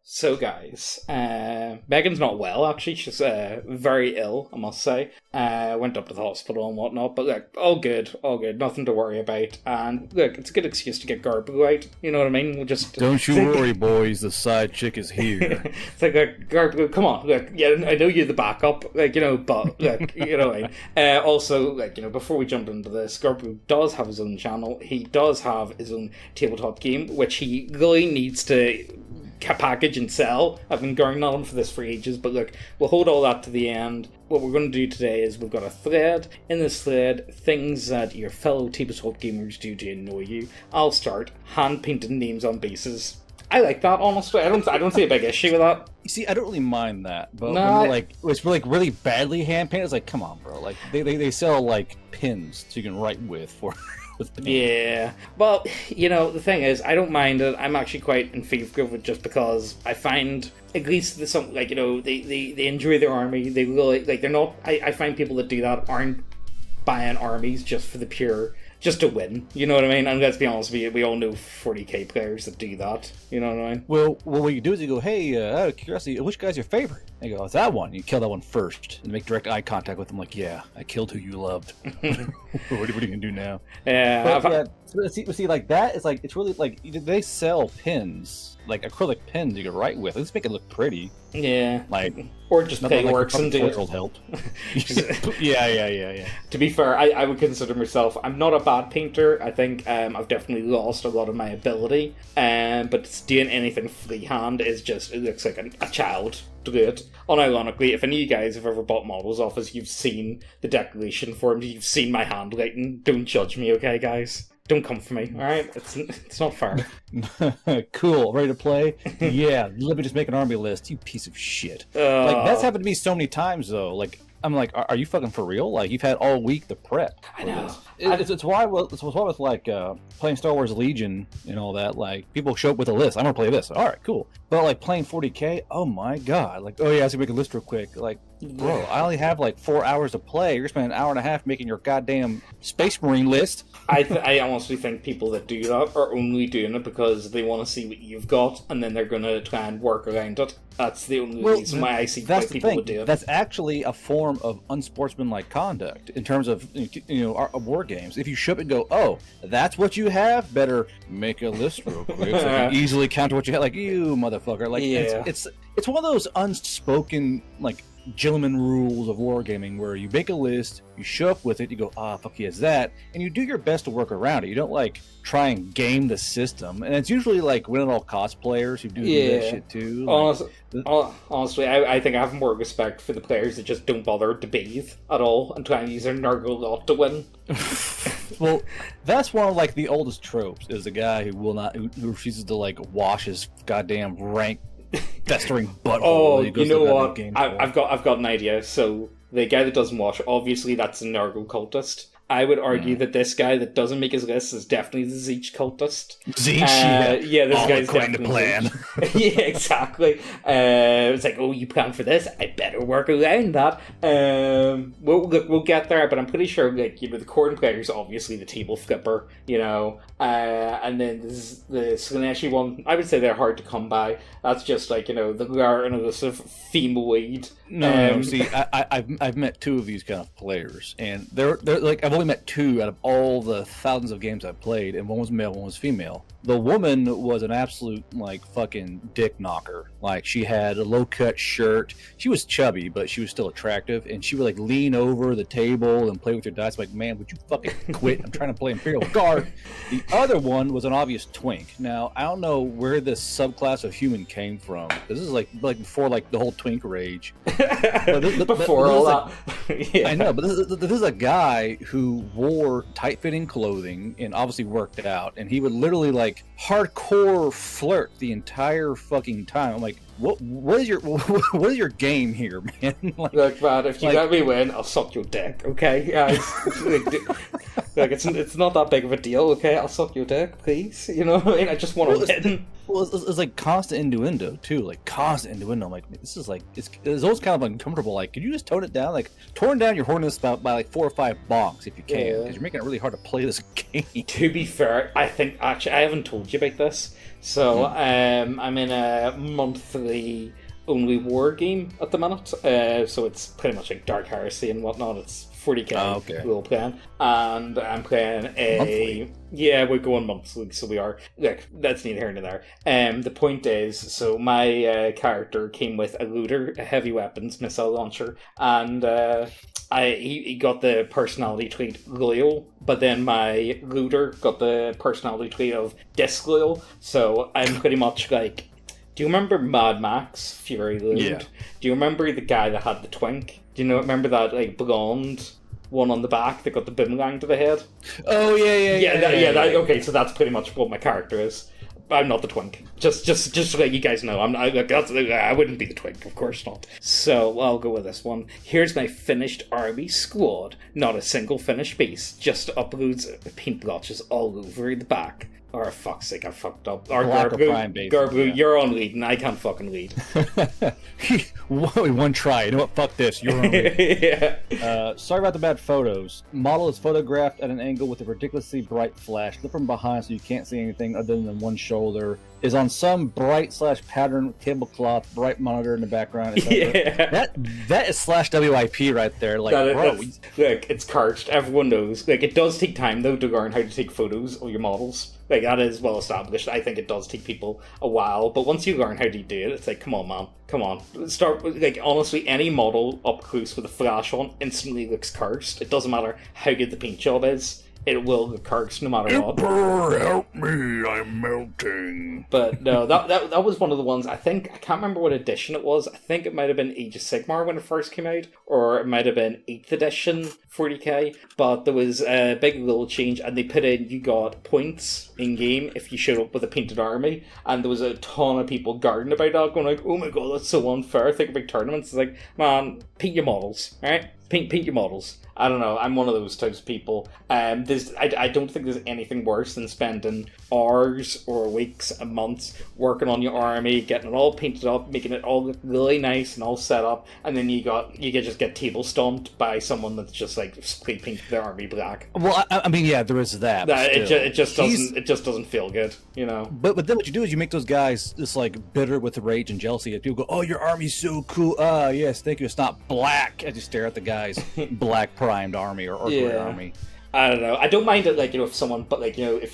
So, guys, Megan's not well, actually. She's very ill, I must say. Went up to the hospital and whatnot, but look, all good, nothing to worry about. And look, it's a good excuse to get Garbu out, you know what I mean? We'll just... Don't you worry, boys, the side chick is here. It's like, Garbu, come on, look, yeah, I know you're the backup, like, you know, but, look, you know what I mean? Also, like, you know, before we jump into this, Garbu does have his own channel. He does have his own tabletop game, which he really needs to package and sell. I've been going on for this for ages, but look, we'll hold all that to the end. What we're going to do today is we've got a thread. In this thread, things that your fellow tabletop gamers do to annoy you. I'll start hand-painted names on bases. I like that, honestly. I don't see a big issue with that. You see, I don't really mind that, but when it's really badly hand-painted, it's like, come on, bro. Like, they sell, like, pins so you can write with for... Yeah, well, you know, the thing is, I don't mind it. I'm actually quite in favour of it just because I find, at least there's some, like, you know, they enjoy their army. They really, like, they're not, I find people that do that aren't buying armies just for the pure, just to win, you know what I mean? And let's be honest, we all know 40k players that do that, you know what I mean? Well, what you do is you go, hey, out of curiosity, which guy's your favorite? And you go, it's that one. You kill that one first, and make direct eye contact with them, like, yeah, I killed who you loved. What are you gonna do now? Yeah, see, like that is like, it's really like they sell pins, like acrylic pins you can write with. Let's make it look pretty. Yeah, like, or just pay like works and do it. Helped. Yeah. To be fair, I would consider myself, I'm not a bad painter. I think I've definitely lost a lot of my ability. But doing anything freehand is just, it looks like a child to do it. Unironically, if any of you guys have ever bought models off us, you've seen the decoration forms, you've seen my handwriting. Don't judge me, okay, guys? Don't come for me, alright? It's not fair. Cool, ready to play? Yeah, let me just make an army list, you piece of shit. Like, that's happened to me so many times, though. Like, I'm like, are you fucking for real? Like, you've had all week to prep. I know. It's why with like playing Star Wars Legion and all that. Like, people show up with a list. I'm gonna play this. All right, cool. But like playing 40k, oh my god! Like, oh yeah, I have to make a list real quick. Like, bro, I only have like 4 hours to play. You're spending an hour and a half making your goddamn Space Marine list. I honestly think people that do that are only doing it because they want to see what you've got, and then they're gonna try and work around it. That's the only reason why I see why people would do it. That's actually a form of unsportsmanlike conduct in terms of, you know, our war games. If you show up and go, oh, that's what you have, better make a list real quick so I can easily counter what you have. Like, you motherfucker. Like, yeah. It's one of those unspoken, like, gentleman rules of wargaming where you make a list, you show up with it, you go, fuck, he has that, and you do your best to work around it. You don't, like, try and game the system. And it's usually, like, win at all cosplayers who do that shit, too. Honestly, I think I have more respect for the players that just don't bother to bathe at all and try and use their Nurgle lot to win. Well, that's one of, like, the oldest tropes, is the guy who refuses to, like, wash his goddamn rank festering butthole. Oh, you know what? I've got an idea. So the guy that doesn't wash, obviously that's a Nurgle cultist. I would argue that this guy that doesn't make his list is definitely the Zeech cultist. Zeech? Yeah, this all guy's according to plan. Yeah, exactly. It's like, oh, you plan for this? I better work around that. We'll get there, but I'm pretty sure, like, you know, the Corn player is obviously the table flipper, you know, and then this, the Slaneshi one, I would say they're hard to come by. That's just like, you know, the sort of femoid. No, see, I've met two of these kind of players, and they're like, I've only met two out of all the thousands of games I've played, and one was male, one was female. The woman was an absolute, like, fucking dick knocker. Like, she had a low-cut shirt. She was chubby, but she was still attractive, and she would, like, lean over the table and play with your dice. Like, man, would you fucking quit? I'm trying to play Imperial Guard. The other one was an obvious twink. Now, I don't know where this subclass of human came from. This is, like before, like, the whole twink rage. Before all that. Yeah. I know, but this is a guy who wore tight-fitting clothing and obviously worked out, and he would literally, like, hardcore flirt the entire fucking time. I'm like, what is your game here, man? Like, look, man, if you let me win, I'll suck your dick, okay? Like, it's not that big of a deal, okay? I'll suck your dick, please. You know what I mean? I just want to win. Well, it's like constant innuendo too, like constant innuendo. I'm like, this is like it's always kind of uncomfortable. Like, could you just tone it down? Like, tone down your horniness by like 4 or 5 bonks if you can, because you're making it really hard to play this game. To be fair, I think actually I haven't told you about this. So I'm in a monthly only war game at the minute. So it's pretty much like Dark Heresy and whatnot. It's 40k role playing, and I'm playing a monthly. Yeah, we're going monthly, so we are. Look, that's neither here nor there. The point is, so my character came with a looter, a heavy weapons missile launcher, and he got the personality trait loyal, but then my looter got the personality trait of disloyal. So I'm pretty much like. Do you remember Mad Max Fury Road? Yeah. Do you remember the guy that had the twink? Do you remember that like blonde one on the back that got the boomerang to the head? Oh yeah. Okay, so that's pretty much what my character is. I'm not the twink. Just to let you guys know, I wouldn't be the twink, of course not. So I'll go with this one. Here's my finished army squad. Not a single finished piece. Just uploads paint blotches all over the back. Or fuck's sake, I fucked up. Or Garbu, you're on lead, and I can't fucking lead. One try. You know what? Fuck this. You're on lead. Yeah. Sorry about the bad photos. Model is photographed at an angle with a ridiculously bright flash. Lit from behind so you can't see anything other than one shoulder. Is on some bright/pattern tablecloth, bright monitor in the background. Yeah. That is /WIP right there. Like, look, it's cursed. Everyone knows. Like, it does take time though to learn how to take photos of your models. Like, that is well established. I think it does take people a while, but once you learn how to do it, it's like, come on, man, come on. Start with, like, honestly, any model up close with a flash on instantly looks cursed. It doesn't matter how good the paint job is. It will look cursed no matter what. Emperor, help me, I'm melting. But no, that was one of the ones, I can't remember what edition it was. I think it might have been Age of Sigmar when it first came out, or it might have been 8th edition 40k, but there was a big little change, and they put in, you got points in-game if you showed up with a painted army, and there was a ton of people guarding about that, going like, oh my god, that's so unfair. Think about tournaments. It's like, man, paint your models, alright? Paint your models. I don't know, I'm one of those types of people. I don't think there's anything worse than spending hours or weeks and months working on your army, getting it all painted up, making it all look really nice and all set up, and then you just get table stomped by someone that's just like spray painted their army black. Well, I mean, yeah, there is that. It just doesn't feel good, you know. But then what you do is you make those guys just like bitter with rage and jealousy. People go, "Oh, your army's so cool." Yes, thank you. It's not black. I just stare at the guy's black primed army or gray army. I don't know. I don't mind it, like, you know, if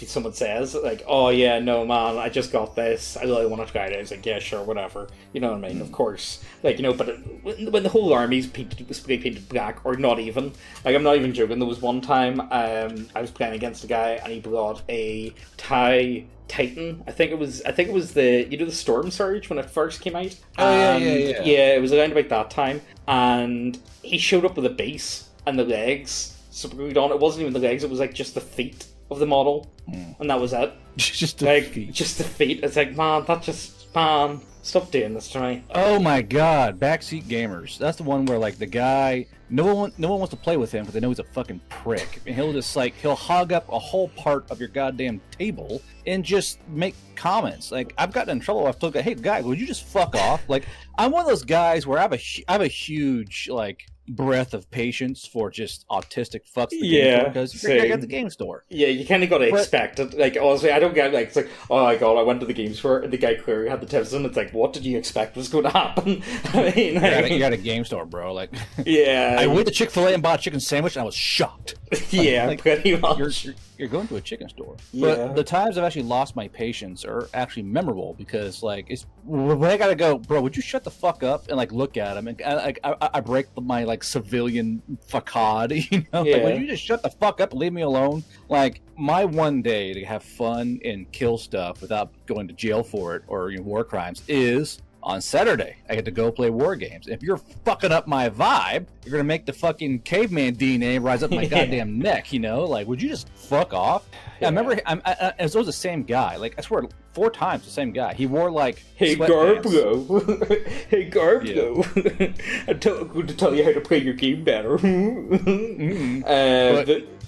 someone says, like, oh yeah, no man, I just got this, I really want to try it. It's like, yeah, sure, whatever. You know what I mean? Of course. Like, you know, but when the whole army's spray painted black, or not even, like, I'm not even joking. There was one time, I was playing against a guy, and he brought a Thai Titan. I think it was the Storm Surge when it first came out. Yeah, it was around about that time, and he showed up with a base and the legs glued on. It wasn't even the legs, it was like just the feet of the model, and that was it. Just the feet. Just the feet. It's like, man, stop doing this to me. Oh my god, Backseat Gamers. That's the one where, like, the guy, no one wants to play with him because they know he's a fucking prick. And he'll hog up a whole part of your goddamn table and just make comments. Like, I've gotten in trouble. I've told, hey, guy, would you just fuck off? Like, I'm one of those guys where I have a huge, like, breadth of patience for just autistic fucks because you're at the game store. Yeah, you kind of got to expect it. Like, honestly, I don't get, like, it's like, oh my god, I went to the game store and the guy clearly had the tips in. It's like, what did you expect was going to happen? I mean, you got a game store, bro. Like, yeah, I went to Chick-fil-A and bought a chicken sandwich and I was shocked. Yeah, like, pretty much. You're going to a chicken store. Yeah. But the times I've actually lost my patience are actually memorable because, like, it's when I gotta go, bro, would you shut the fuck up and, like, look at him? And I break my, like, civilian facade, you know? Yeah. Like, would you just shut the fuck up and leave me alone? Like, my one day to have fun and kill stuff without going to jail for it or, you know, war crimes is on Saturday. I get to go play war games. If you're fucking up my vibe, you're gonna make the fucking caveman DNA rise up my goddamn neck, you know? Like, would you just fuck off? Yeah. I remember, it was the same guy. Like, I swear, 4 times the same guy. He wore, like, hey, Garblo. Hey, Garblo. I'm going to tell you how to play your game better.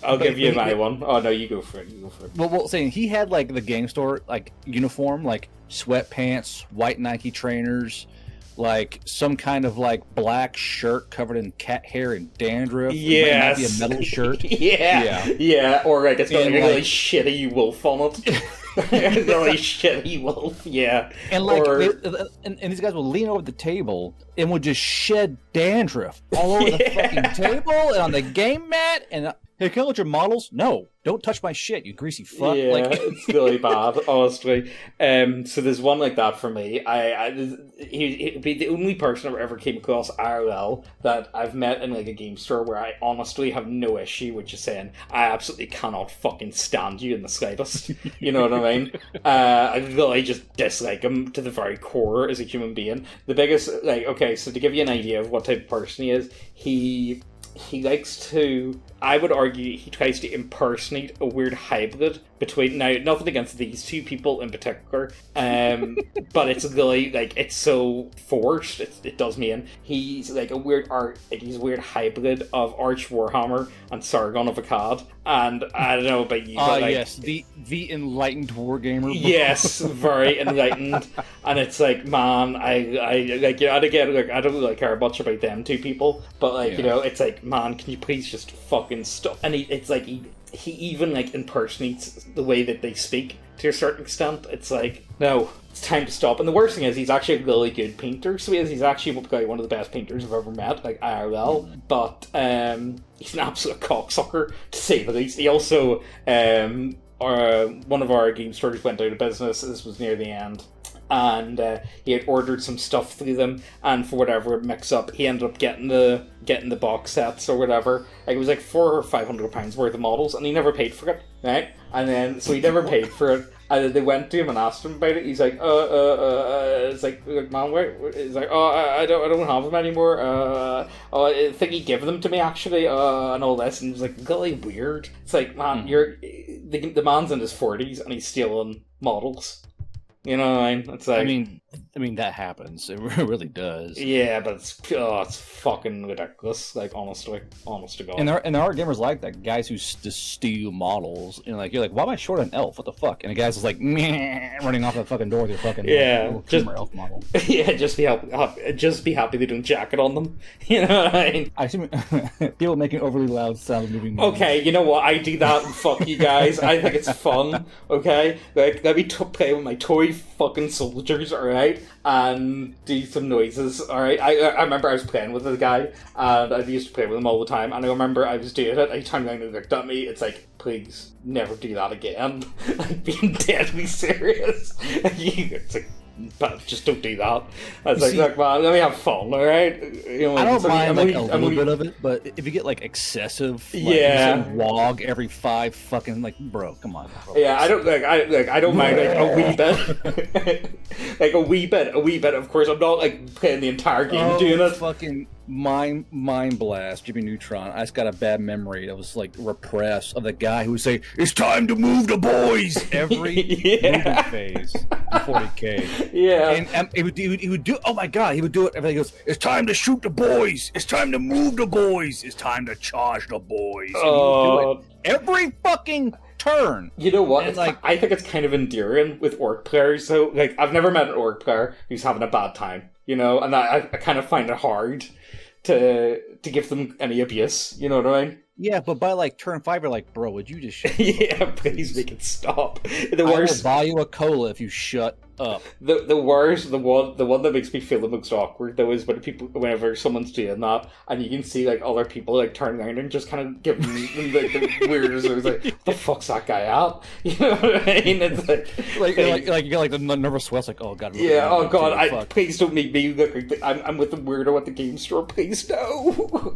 I'll give you my one. Oh no, you go for it. Well, saying he had like the game store like uniform, like sweatpants, white Nike trainers, like some kind of like black shirt covered in cat hair and dandruff. Yes. It might not be a metal shirt. yeah. Or like it's got like a really like, shitty wolf on it. Really shitty wolf. Yeah. And like, and these guys would lean over the table and would just shed dandruff all over the fucking table and on the game mat. And hey, can I look at your models? No, don't touch my shit, you greasy fuck. Yeah, like, it's really bad, honestly. So there's one like that for me. He'd be the only person I've ever came across IRL that I've met in like a game store where I honestly have no issue with just saying I absolutely cannot fucking stand you in the slightest. You know what I mean? I really just dislike him to the very core as a human being. The biggest, like, okay, so to give you an idea of what type of person he is, he likes to, I would argue, he tries to impersonate a weird hybrid between, now, nothing against these two people in particular, but it's really, like, it's so forced, it does me in. He's like a weird he's a weird hybrid of Arch Warhammer and Sargon of Akkad, and I don't know about you, but like, yes, the enlightened wargamer. Yes, very enlightened, and it's like, man, I like, you know, and again, like, I don't really care much about them two people, but like, you know, it's like, man, can you please just fucking stop? And it's like, he even like impersonates the way that they speak to a certain extent. It's like, no, it's time to stop. And the worst thing is, he's actually a really good painter. So he's actually probably one of the best painters I've ever met, like IRL. But he's an absolute cocksucker, to say the least. He also, one of our game stores went out of business. This was near the end. And he had ordered some stuff through them, and for whatever mix-up, he ended up getting the box sets or whatever. Like, it was like £400 or £500 worth of models, and he never paid for it, right? And then, so he never paid for it, and then they went to him and asked him about it. He's like, it's like, man, where? He's like, I don't have them anymore. I think he gave them to me actually, and all this. And it was like really weird. It's like, man, the man's in his 40s and he's stealing models. You know what I mean? It's like, I mean that happens. It really does. Yeah, but it's fucking ridiculous. Like, honest to God. And there are gamers like that, guys who just steal models. And like, you're like, why am I short an elf? What the fuck? And the guy's just like, meh, running off the fucking door with your fucking just elf model. Yeah, just be happy they don't jacket on them. You know what I mean? I assume people making overly loud sound moving. Okay, you know what? I do that. And fuck you guys. I think it's fun. Okay, like, let me play with my toy fucking soldiers. All right. And do some noises, alright? I remember I was playing with a guy, and I used to play with him all the time, and I remember I was doing it, he turned around and looked at me, it's like, please, never do that again. Like, being deadly serious. It's like, but just don't do that. I was like, look, man, let me have fun, alright? You know, I don't mind a little bit of it, but if you get like excessive, like, wog every 5 fucking, like, bro, come on. Bro. Yeah, I don't mind like a wee bit, like a wee bit. Of course, I'm not like playing the entire game doing it. Fucking mind blast, Jimmy Neutron. I just got a bad memory that was like repressed of the guy who would say, "It's time to move the boys" every movement phase before he came. Yeah, and he would do. Oh my god, he would do it. Everybody goes, "It's time to shoot the boys. It's time to move the boys. It's time to charge the boys." And he would do it every fucking turn. You know what? And like, I think it's kind of endearing with orc players. So, like, I've never met an orc player who's having a bad time. You know, and I kind of find it hard to give them any abuse. You know what I mean? Yeah, but by like turn 5, you're like, bro, would you just shut up? Please make it stop. The worst. I will buy you a cola if you shut up. The worst, the one that makes me feel the most awkward though is whenever someone's doing that and you can see like other people like turn around and just kind of give them like the weirdest. It's like, what the fuck's that guy at? You know what I mean? It's like you get like the nervous sweats, like, oh god. Yeah, oh god, please don't make me look like I'm with the weirdo at the game store. Please no.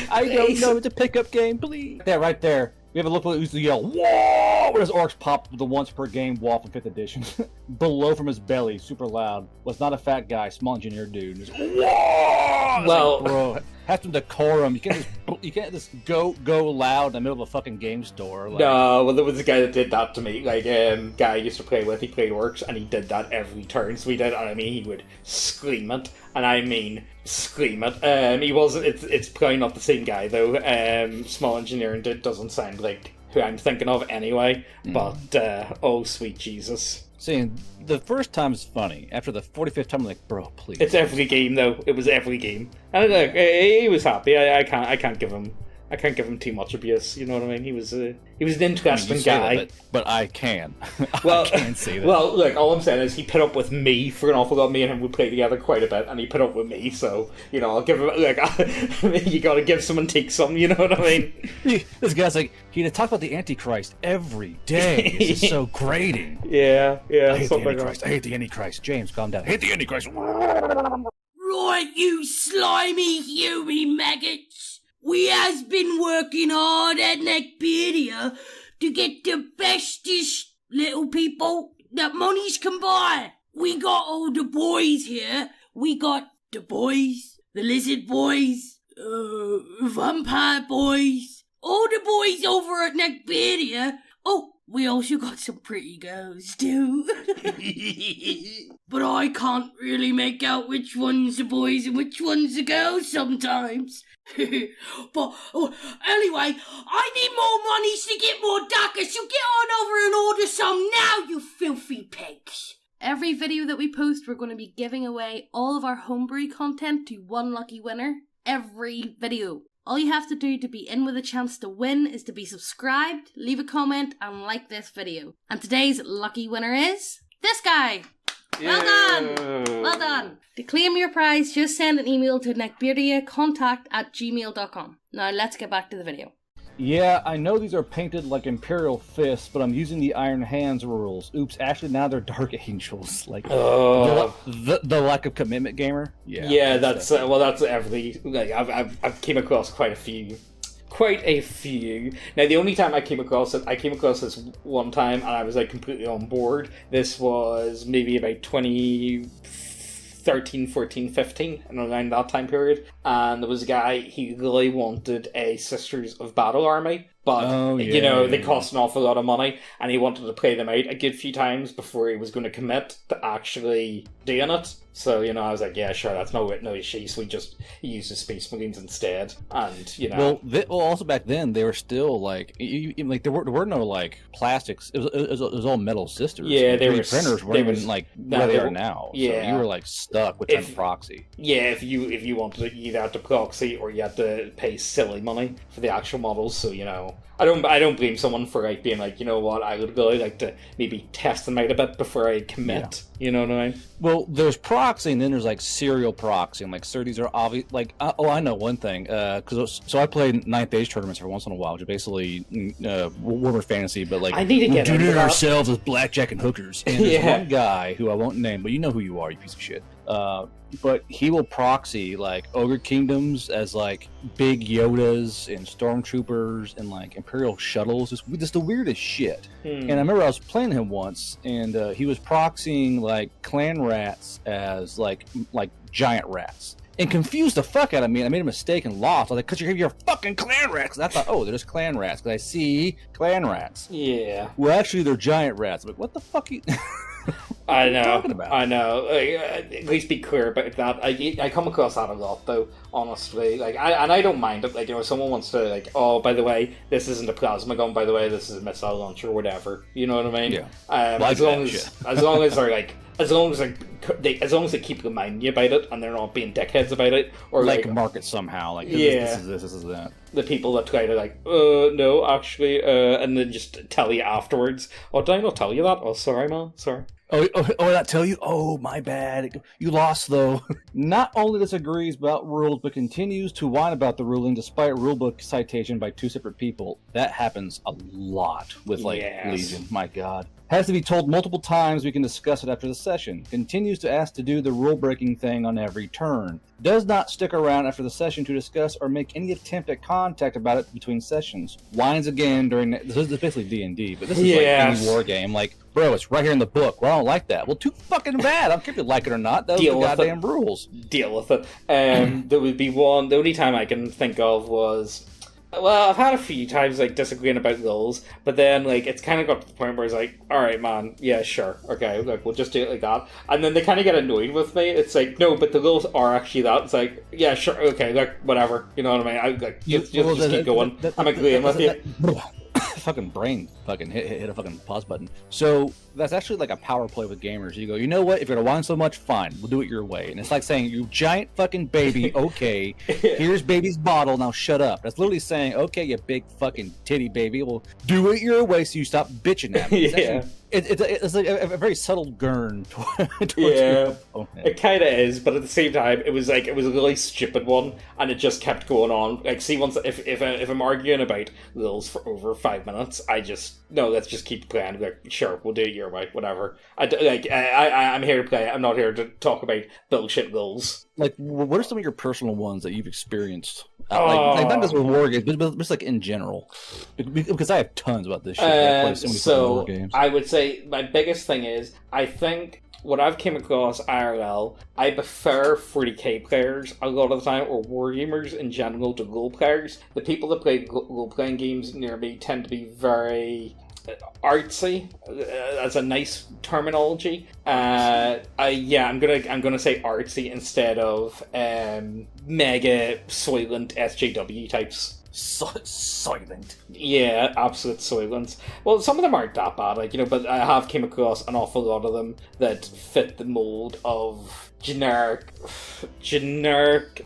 I don't know. It's a pickup game, please. Yeah, right there. We have a look who's the yell, "Whoa!" When his orcs pop the once per game wall from 5th edition. Below from his belly, super loud, was not a fat guy, small engineer dude. Just, "Whoa!" Well, like, bro, have some decorum. You can't just just go loud in the middle of a fucking game store. Like... No, well, there was a guy that did that to me. Like, guy I used to play with, he played Orcs, and he did that every turn. So he did, and I mean, he would scream it, and I mean scream it. He wasn't. It's probably not the same guy though. Small Engineering doesn't sound like who I'm thinking of anyway. But oh sweet Jesus. Saying the first time is funny. After the 45th time, I'm like, bro, please. It's every game though. It was every game, and look, he was happy. I can't give him too much abuse. You know what I mean? He was an interesting guy. That, but I can. Well, I can say that. Well, look, all I'm saying is he put up with me for an awful lot. Me and him would play together quite a bit, and he put up with me. So I'll give him like you got to give some and take some. You know what I mean? This guy's like he'd talk about the Antichrist every day. It's just so grating. Yeah. I hate the Antichrist. I hate the Antichrist. James, calm down. I hate the Antichrist. Right, you slimy human maggots. We has been working hard at Neckbeardia to get the bestest little people that monies can buy. We got all the boys here. We got the boys, the lizard boys, vampire boys, all the boys over at Neckbeardia. Oh, we also got some pretty girls too. But I can't really make out which one's the boys and which one's the girls sometimes. But anyway, I need more monies to get more DACA, so get on over and order some now, you filthy pigs. Every video that we post, we're going to be giving away all of our homebrew content to one lucky winner. Every video. All you have to do to be in with a chance to win is to be subscribed, leave a comment, and like this video. And today's lucky winner is this guy. Well done! Well done! To claim your prize, just send an email to neckbeardiacontact@gmail.com. Now let's get back to the video. Yeah, I know these are painted like Imperial fists, but I'm using the Iron Hands rules. Oops, actually now they're Dark Angels. Like the lack of commitment, gamer. Yeah, that's every. Like I've came across quite a few. Now, the only time I came across this one time, and I was like completely on board. This was maybe about 2013, 14, 15, and around that time period. And there was a guy, he really wanted a Sisters of Battle army, but they cost an awful lot of money, and he wanted to play them out a good few times before he was going to commit to actually doing it. So, I was like, yeah, sure, that's no issue. So we just used the Space Marines instead, and Well, also back then they were still like, there were no like plastics. It was all metal sisters. Yeah, they were printers weren't even like where they are now. Yeah, so you were like stuck with trying to proxy. Yeah, if you wanted to, you either had to proxy or you had to pay silly money for the actual models. So I don't blame someone for like being like, you know what, I would really like to maybe test them out a bit before I commit. Yeah. You know what I mean? Well, there's proxy, and then there's like serial proxy, and like sir, these are obvious. Like, I know one thing, so I played Ninth Age tournaments every once in a while, which are basically Warhammer Fantasy, but like I need to get into ourselves as blackjack and hookers. And there's one guy who I won't name, but you know who you are, you piece of shit. But he will proxy like Ogre Kingdoms as like big Yodas and Stormtroopers and like Imperial shuttles, just the weirdest shit. And I remember I was playing him once, and he was proxying like clan rats as like giant rats. And confused the fuck out of me, and I made a mistake and lost. I was like, "Cause you're fucking clan rats." And I thought, "Oh, they're just clan rats." Cause I see clan rats. Yeah. Well, actually, they're giant rats. I'm like, what the fuck? I know. I know. At least be clear about that. I come across that a lot, though. Honestly, like, I don't mind it. Like, someone wants to like, oh, by the way, this isn't a plasma gun. By the way, this is a missile launcher, or whatever. You know what I mean? Yeah. As long as they're like. As long as they keep reminding you about it and they're not being dickheads about it, or like mark it somehow, like this is that. The people that try to like, no, actually, and then just tell you afterwards. Oh, did I not tell you that? Oh, sorry, man, sorry. Oh, I tell you? Oh, my bad. You lost, though. Not only disagrees about rules, but continues to whine about the ruling despite rulebook citation by two separate people. That happens a lot with, Legion. My God. Has to be told multiple times. We can discuss it after the session. Continues continues to ask to do the rule-breaking thing on every turn. Does not stick around after the session to discuss or make any attempt at contact about it between sessions. Whines again during... This is basically D&D, but this is like any war game. Like, bro, it's right here in the book. Well, I don't like that. Well, too fucking bad. I don't care if you like it or not. Those are the goddamn rules. Deal with it. There would be one... The only time I can think of was... Well, I've had a few times, like, disagreeing about goals, but then, like, it's kind of got to the point where it's like, alright, man, yeah, sure, okay, like, we'll just do it like that. And then they kind of get annoyed with me. It's like, no, but the goals are actually that. It's like, yeah, sure, okay, like, whatever. You know what I mean? I, like, just keep going. I'm agreeing with you. Fucking brain fucking hit a fucking pause button. So that's actually like a power play with gamers. You go, you know what? If you're gonna whine so much, fine, we'll do it your way. And it's like saying, you giant fucking baby, okay, here's baby's bottle, now shut up. That's literally saying, okay, you big fucking titty baby, we'll do it your way so you stop bitching at me. It's like a very subtle gurn towards your opponent. It kind of is, but at the same time, it was a really stupid one, and it just kept going on. Like, see, once if I'm arguing about rules for over 5 minutes, I just let's just keep playing. Like, sure, we'll do it your way, whatever. I'm here to play. I'm not here to talk about bullshit rules. Like, what are some of your personal ones that you've experienced? Like not just with war games, but just like in general. Because I have tons about this shit. I play so many war games. I would say my biggest thing is, I think what I've came across IRL, I prefer 40k players a lot of the time, or wargamers in general, to role players. The people that play role-playing games near me tend to be very artsy. That's a nice terminology. I'm gonna say artsy instead of mega soylent SJW types. Soylent. Yeah, absolute soylent. Well, some of them aren't that bad, like, but I have came across an awful lot of them that fit the mold of generic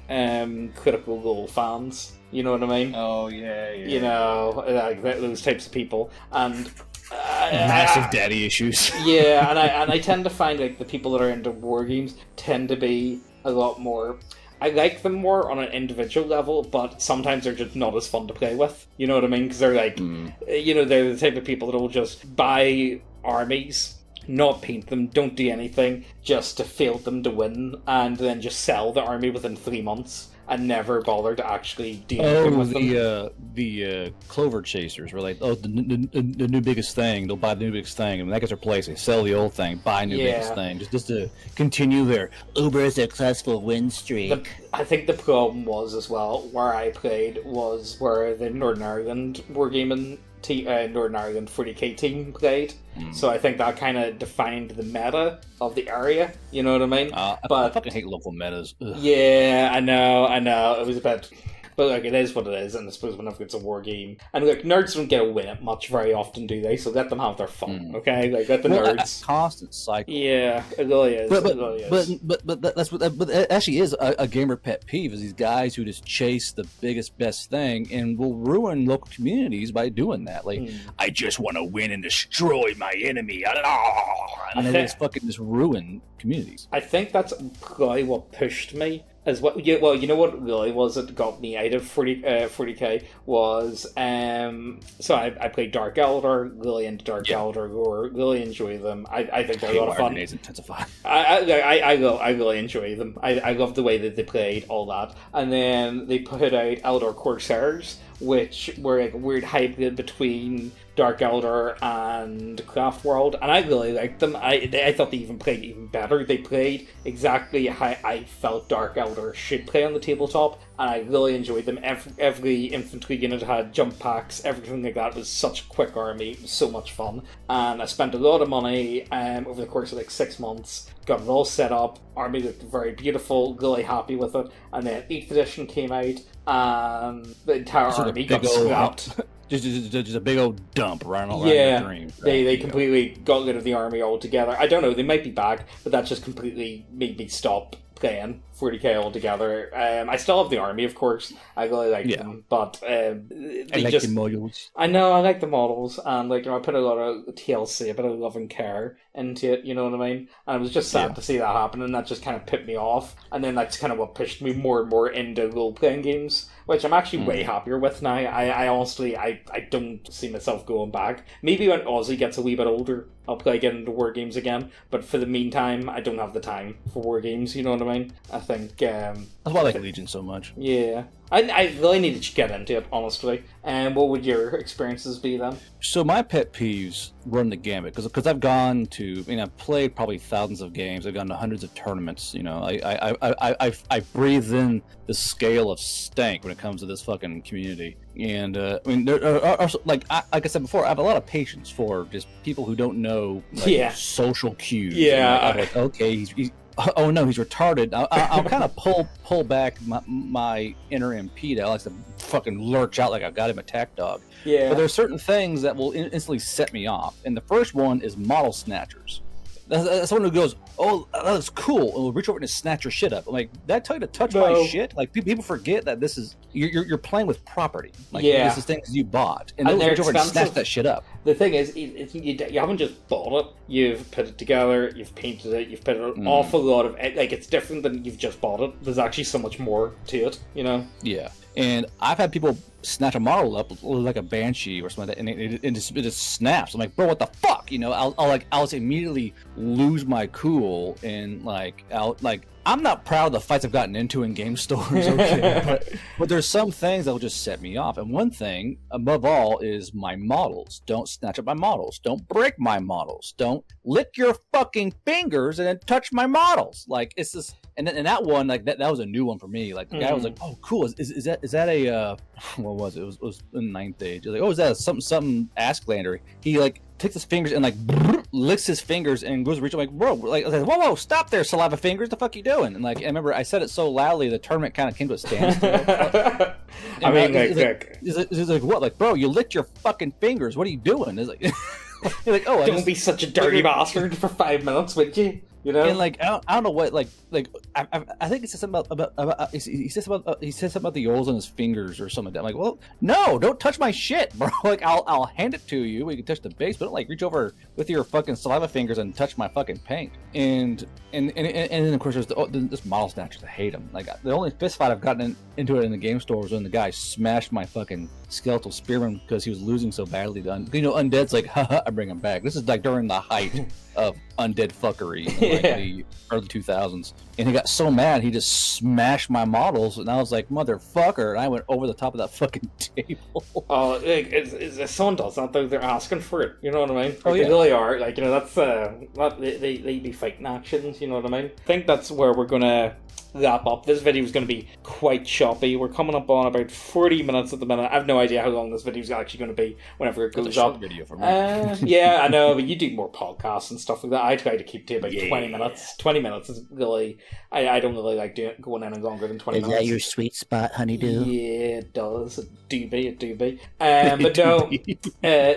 Critical Role fans. You know what I mean? Oh, yeah. You know, like those types of people. And massive daddy issues. Yeah, and I tend to find, like, the people that are into war games tend to be a lot more... I like them more on an individual level, but sometimes they're just not as fun to play with. You know what I mean? Because they're like, they're the type of people that will just buy armies, not paint them, don't do anything, just to field them to win, and then just sell the army within 3 months. And never bother to actually do anything with them. The Clover Chasers were like, the new biggest thing. They'll buy the new biggest thing, and when that gets replaced, they sell the old thing, buy new biggest thing, just to continue their uber successful win streak. I think the problem was as well, where I played was where the Northern Ireland wargaming Northern Ireland 40k team played. So I think that kind of defined the meta of the area. You know what I mean? I fucking hate local metas. Ugh. Yeah, I know. It was a bit... But, like, it is what it is, and I suppose whenever it's a war game... And, like, nerds don't get a win it much very often, do they? So let them have their fun, okay? Like, let the nerds... A constant cycle. Yeah, it really is. But that actually is a gamer pet peeve, is these guys who just chase the biggest, best thing and will ruin local communities by doing that. Like, I just want to win and destroy my enemy. And they just ruin communities. I think that's probably what pushed me as well. Yeah, well, you know what really was it got me out of 40k was so I played Dark Eldar, really into Dark Eldar lore, really enjoy them. I think they're a lot of fun. I really enjoy them. I love the way that they played all that, and then they put out Eldar Corsairs, which were like a weird hybrid between Dark Eldar and Craft World, and I really liked them. I thought they even played even better. They played exactly how I felt Dark Eldar should play on the tabletop, and I really enjoyed them. Every infantry unit had jump packs, everything like that. It was such a quick army. It was so much fun, and I spent a lot of money over the course of like 6 months. Got it all set up. Army looked very beautiful. Really happy with it. And then 8th edition came out, and the entire army got scrapped. Just a big old dump right around your dreams. Right? They completely got rid of the army altogether. I don't know, they might be back, but that just completely made me stop playing 40k altogether. I still have the army, of course. I really like them, but I like the models. I know, I like the models, and like, you know, I put a lot of TLC, a bit of love and care into it, you know what I mean? And it was just sad to see that happen, and that just kind of put me off. And then that's kind of what pushed me more and more into role-playing games, which I'm actually way happier with now. I honestly, I don't see myself going back. Maybe when Ozzy gets a wee bit older, I'll play get into war games again. But for the meantime, I don't have the time for war games, you know what I mean? I think... That's why I like Legion so much. Yeah. I really needed to get into it, honestly. And what would your experiences be then? So my pet peeves run the gamut, because I've gone to, I've played probably thousands of games. I've gone to hundreds of tournaments. I breathe in the scale of stank when it comes to this fucking community. And there are like I said before, I have a lot of patience for just people who don't know social cues. Yeah. I'm like, okay, he's oh no, he's retarded. I'll kind of pull back my inner MP that likes to fucking lurch out like I've got him attack dog. Yeah. But there are certain things that will instantly set me off. And the first one is model snatchers. That's someone who goes, oh, that's cool, and will reach over and snatch your shit up. I'm like, did I tell you to touch my shit? Like, people forget that this is, you're playing with property. Like, this is things you bought. And they'll reach over and snatch that shit up. The thing is, you haven't just bought it, you've put it together, you've painted it, you've put an awful lot of, like, it's different than you've just bought it. There's actually so much more to it, you know? Yeah. And I've had people snatch a model up like a banshee or something like that, and it just snaps. I'm like, bro, what the fuck? You know, I'll just immediately lose my cool, and I'm not proud of the fights I've gotten into in game stores, okay? but there's some things that will just set me off. And one thing above all is my models. Don't snatch up my models. Don't break my models. Don't lick your fucking fingers and then touch my models. Like, it's just. And that one, like that was a new one for me. Like the guy was like, "Oh, cool. Is that a what was it? It was in ninth age. I was like, oh, is that something Asklander?" He like takes his fingers and like licks his fingers and goes to reach. I'm like, bro, like, I was like, whoa, stop there, saliva fingers. The fuck you doing? And like, I remember I said it so loudly, the tournament kind of came to a standstill. I mean, it's like, what? Like, bro, you licked your fucking fingers. What are you doing? It's like, you're like, oh, don't be such a dirty bastard for 5 minutes, would you? You know, and like I don't know what like I think it says something about he says something about the holes on his fingers or something like that. I'm like, well, no, don't touch my shit, bro. Like I'll hand it to you. We can touch the base, but don't like reach over with your fucking saliva fingers and touch my fucking paint. And then of course there's this model snatchers. I hate them. Like the only fist fight I've gotten into it in the game store was when the guy smashed my fucking skeletal spearman because he was losing so badly. Undead's like, haha, I bring him back. This is like during the height of undead fuckery in like the early 2000s, and he got so mad he just smashed my models, and I was like, motherfucker, and I went over the top of that fucking table. Oh, like if someone does that though, they're asking for it, you know what I mean? Oh, They yeah. really are. Like, you know, that's they be fighting actions, you know what I mean? I think that's where we're gonna wrap up. This video is going to be quite choppy. We're coming up on about 40 minutes at the minute. I have no idea how long this video is actually going to be whenever it goes up. Video for me. Yeah, I know, but you do more podcasts and stuff like that. I try to keep to about 20 minutes. 20 minutes is really... I don't really like going any longer than 20 minutes. Is that your sweet spot, honeydew? Yeah, it does. It do be. But no,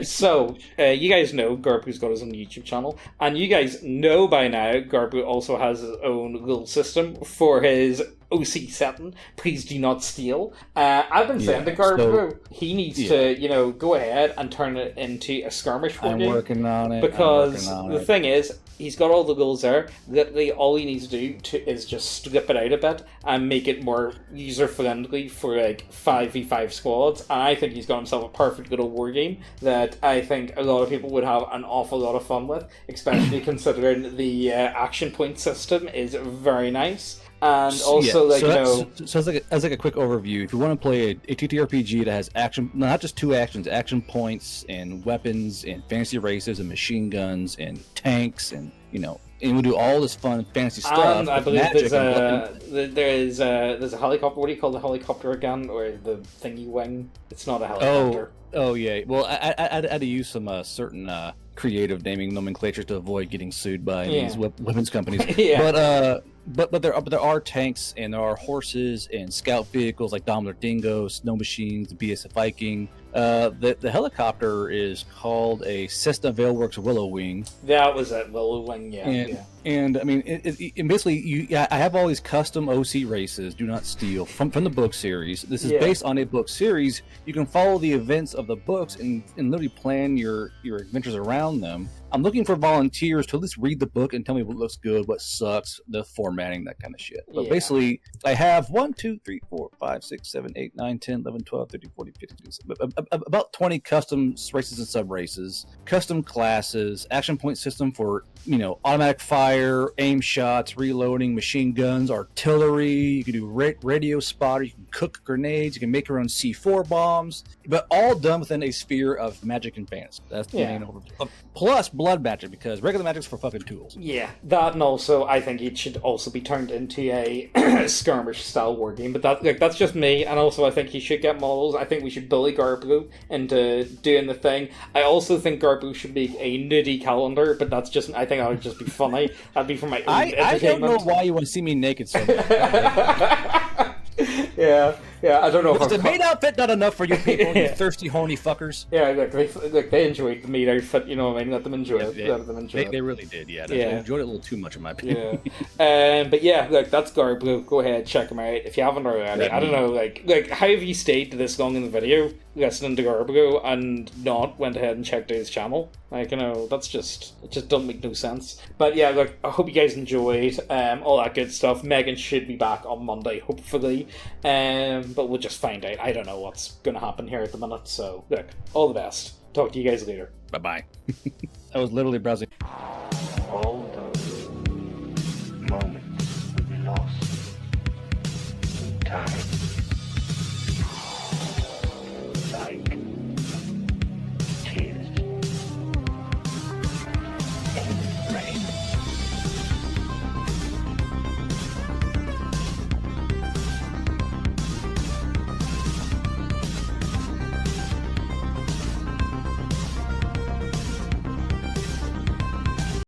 so, you guys know Garbu's got his own YouTube channel, and you guys know by now Garbu also has his own little system for his OC setting. Please do not steal. I've been saying to Garbu, he needs to, go ahead and turn it into a skirmish for I'm working on it. Because the thing is, he's got all the goals there. Literally, all he needs to do is just strip it out a bit and make it more user-friendly for, like, 5v5 squads. And I think he's got himself a perfect little war game that I think a lot of people would have an awful lot of fun with, especially considering the action point system is very nice. And also, So as like a quick overview, if you want to play a TTRPG that has action, not just two actions, action points and weapons and fantasy races and machine guns and tanks and and we do all this fun fantasy stuff. And I believe there's a helicopter. What do you call the helicopter again, or the thingy wing? It's not a helicopter. Oh yeah. Well, I had to use some certain creative naming nomenclature to avoid getting sued by these weapons companies. But there are tanks and there are horses and scout vehicles like Daimler Dingo, snow machines, the BS Viking, The helicopter is called a Cessna Veilworks Willow Wing. That was it, Willow Wing, And I mean, it basically, I have all these custom OC races, Do Not Steal, from the book series. This is based on a book series. You can follow the events of the books and literally plan your adventures around them. I'm looking for volunteers to at least read the book and tell me what looks good, what sucks, the formatting, that kind of shit. But basically, I have 1, 2, 3, 4, 5, 6, 7, 8, 9, 10, 11, 12, 13, 14, 15, about 20 custom races and sub-races, custom classes, action point system for, automatic fire, aim shots, reloading, machine guns, artillery. You can do radio spotter, you can cook grenades, you can make your own C4 bombs, but all done within a sphere of magic and fantasy. That's the main overview. Plus blood magic, because regular magic's for fucking tools. Yeah, that, and also I think it should also be turned into a skirmish style war game, but that's just me. And also I think he should get models. I think we should bully Garbu into doing the thing. I also think Garbu should make a nudie calendar, but that's just, I think that would just be funny. That'd be for my own entertainment. I don't know why you want to see me naked so much. Yeah, I don't know. Was the maid outfit not enough for you people, you thirsty, horny fuckers? Yeah, they enjoyed the maid outfit, you know what I mean? Let them enjoy it. Let them enjoy it. They really did, They enjoyed it a little too much, in my opinion. But yeah, that's Garblue. Go ahead, check him out if you haven't already. I don't know, like how have you stayed this long in the video listening to Garblue and not went ahead and checked out his channel? Like, that's just, it just doesn't make no sense. But yeah, look, I hope you guys enjoyed all that good stuff. Megan should be back on Monday, hopefully. But we'll just find out. I don't know what's going to happen here at the minute. So, look, all the best. Talk to you guys later. Bye-bye. I was literally browsing.